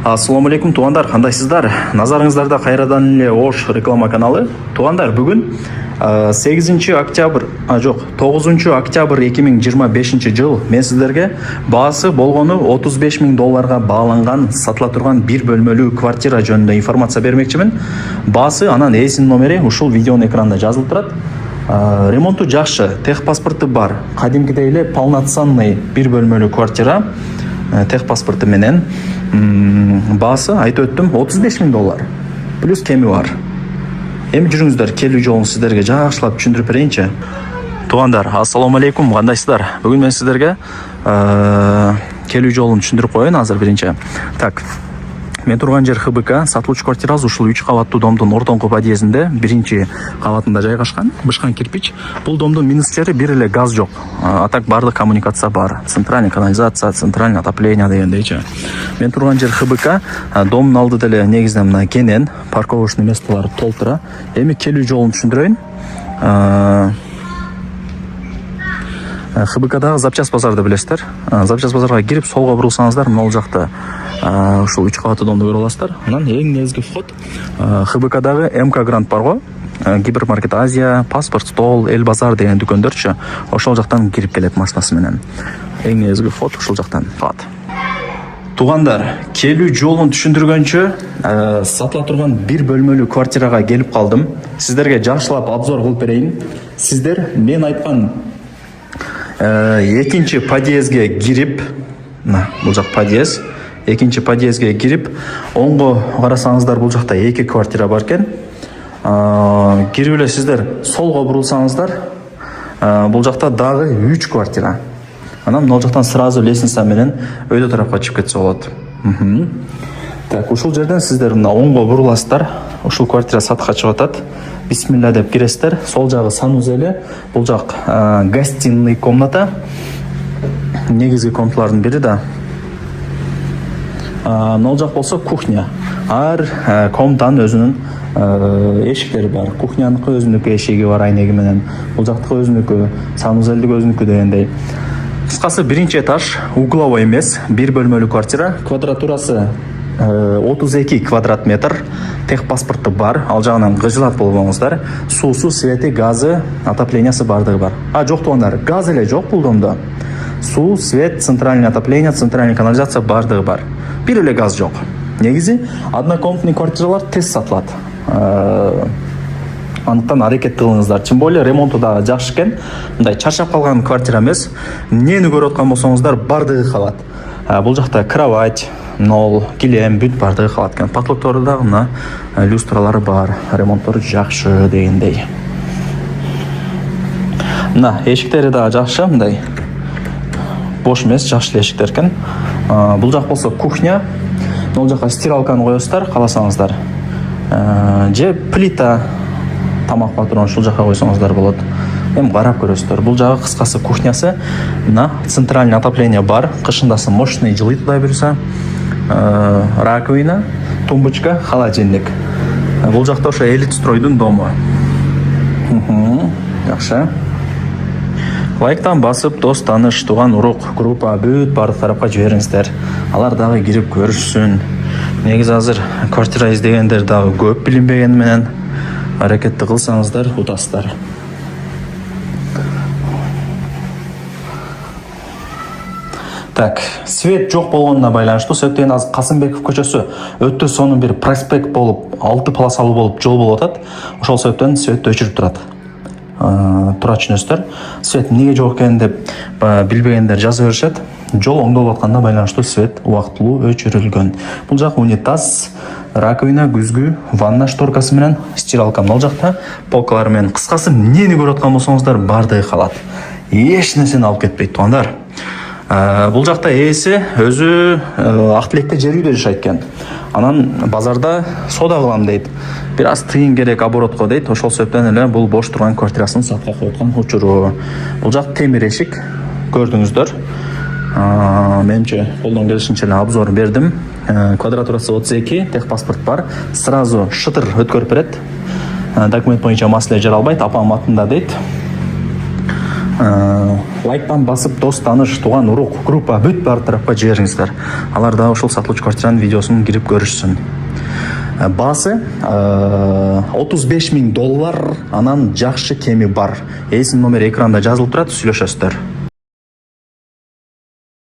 Ассаламу алейкум, туғандар, қандайсыздар? Назарыңыздарда қайрадан еле Ош реклама каналы. Туғандар, бүгін 9 октябрь 2025 жыл мен сіздерге бағасы болғаны $35,000 бағаланған сатыла тұрған бір бөлмелі квартира жөнінде информация бермекчімін. Басы анан эсин номери ушул видеонун экранында жазылып турат. Ремонту жакшы, техпаспорты бар, кадимкидей эле полноценный бір бөлмелі квартира. Техпаспорты менен басы айтып өттүм $35,000 плюс кеми бар. Эми жүрүңүздөр, келүү жолун сиздерге жакшылап түшүндүрүп берейинчи. Туугандар, ассаламу алейкум, кандайсыздар? Бүгүн мен сиздерге келүү жолун түшүндүрүп коеюн азыр биринчи. Так, мен турган жер ХБК, сатылуучу квартирасы ушул 3 кабаттуу домдун ортоңку подъездинде, биринчи кабатында жайгашкан, бышкан кирпич. Бул домдун минустери бир эле газ жок. А так баардык коммуникация бар. Центральный канализация, центральный отопление дегендейчи. Мен турган жер ХБК, домдун алды деле негизинен мына кенен, парковочный местолор толтура. Эми келүү жолун түшүндүрөйүн. ХБКдагы запчас базарды билесиздер. Запчас базарга кирип солго бурулсаңыздар, могул жакта ушул 3 кабаттуу домду көрө аласыздар. Анан эң негизги вход ХБКдагы МК Гранд барго. Гипермаркет Азия, Паспорт Стол, Эл Базар деген дүкөндөрчү ошол жактан кирип келет машинасы менен. Эң негизги вход ушул жактан калат. Туугандар, келүү жолун түшүндүргөнчө сатыла турган бир бөлмөлүү квартирага келип калдым. Сиздерге жакшылап обзор кылып берейин. Сиздер мен айткан экинчи подъездге кирип, бул жак подъезд, экинчи подъездге кирип, оңго карасаңыздар бул жакта 2 квартира бар экен. Кирип эле сиздер солго бурулсаңыздар, бул жакта дагы 3 квартира. Анан бул жактан сразу лестница менен өйдө тарапка чыгып кетсе болот. Так, ушул жерден сиздер мына оңго буруласыздар. Ушул квартира сатыкка чыгып атат. Бисмилла деп киресиздер. Сол жагы санузеле, бул жак гостиный комната. Негизги комнаталардын бири да. Мына жак болсо кухня. Ар комнатанын өзүнүн эшиктери бар. Кухняныкы өзүнүкү эшиги бар айнеги менен. Бул жактыкы өзүнүкү, санузелдик өзүнүкү дегендей. Кыскасы биринчи этаж, угловой эмес, бир бөлмөлүү квартира. Квадратурасы 32 квадрат метр. Техпаспорты бар, ал жагынан кыжылат болбоңуздар. Суусу, свети, газы, отоплениясы бардыгы бар. Жок туугандар, газ эле жок бул домдо. Суу, свет, центральный отопление, центральный канализация бардыгы бар. Бир эле газ жок. Негизи однокомнатный квартиралар тез сатылат. Андыктан аракет кылыңыздар. Тем более ремонту да жакшы экен. Мындай чарчап калган квартира эмес. Эмнени көрүп аткан болсоңуздар бардыгы калат. Бул жакта кровать, нол, килем, бүт бардыгы калат экен. Потолоктору да мына люстралары бар. Ремонттору жакшы дегендей. Мына эшиктери да жакшы, мындай бош эмес, жакшы эшиктер экен. Бул жак болсо кухня. Бул жакка стиралканы коесуздар, кааласаңыздар. Же плита тамак патron ушул жакка койсоңуздар болот. Эми карап көрөсүздөр. Бул жагы кыскасы кухнясы. Мына центральный отопление бар. Кышындасы мощный жылый туда берсе. Раковина, тумбочка, холодильник. Бул жакта ошо элит стройдун дому. Жакшы. Лайктан басып, дос, таныш, туган, урук, группа, бүт бардык тарапка жибериңиздер. Алар дагы кирип көрүшсүн. Негизи азыр квартира издегендер дагы көп билинбегени менен аракетти кылсаңыздар утасыздар. Так, свет жок болгонуна байланыштуу сөттөн азыр Касымбеков көчөсү өтө сонун бир проспект болуп, 6 полосалуу болуп жол болуп атат. Ошол сөттөн свет өчүрүп турат. Тура түшүнөсүздөр. Свет эмнеге жок экенин деп билбегендер жаза беришет. Жол оңдолуп атканына байланыштуу свет убактылуу өчүрүлгөн. Бул жак унитаз, раковина, күзгү, ванна шторкасы менен стиралка мына жакта, полкалар менен. Кыскасы эмнени көрүп аткан болсоңуздар бардыгы калат. Эч нерсени алып кетпейт туугандар. Бул жакта ээси өзү ак тилекте жер үйдө жашайт экен. Анан базарда сода кылам дейт. Бир аз тыйын керек оборотко дейт. Ошол себептен эле бул бош турган квартирасын сатка коюп аткан учуру. Бул жак темир эшик көрдүңүздөр. Менимче колдон келишинче эле обзор бердим. Квадратурасы 32, техпаспорт бар. Сразу шытыр өткөрүп берет. Документ боюнча маселе жаралбайт, апам атында дейт. лайктан басып дос тааныш тууган урук группа бүт бар тарапка жибериңиздер. Алар да ушул сатылуучу квартиранын видеосун кирип көрүшсүн. Баасы $35.000, анан жакшы кеми бар. Эсин номери экранда жазылып турат, сүйлөшөсүздөр.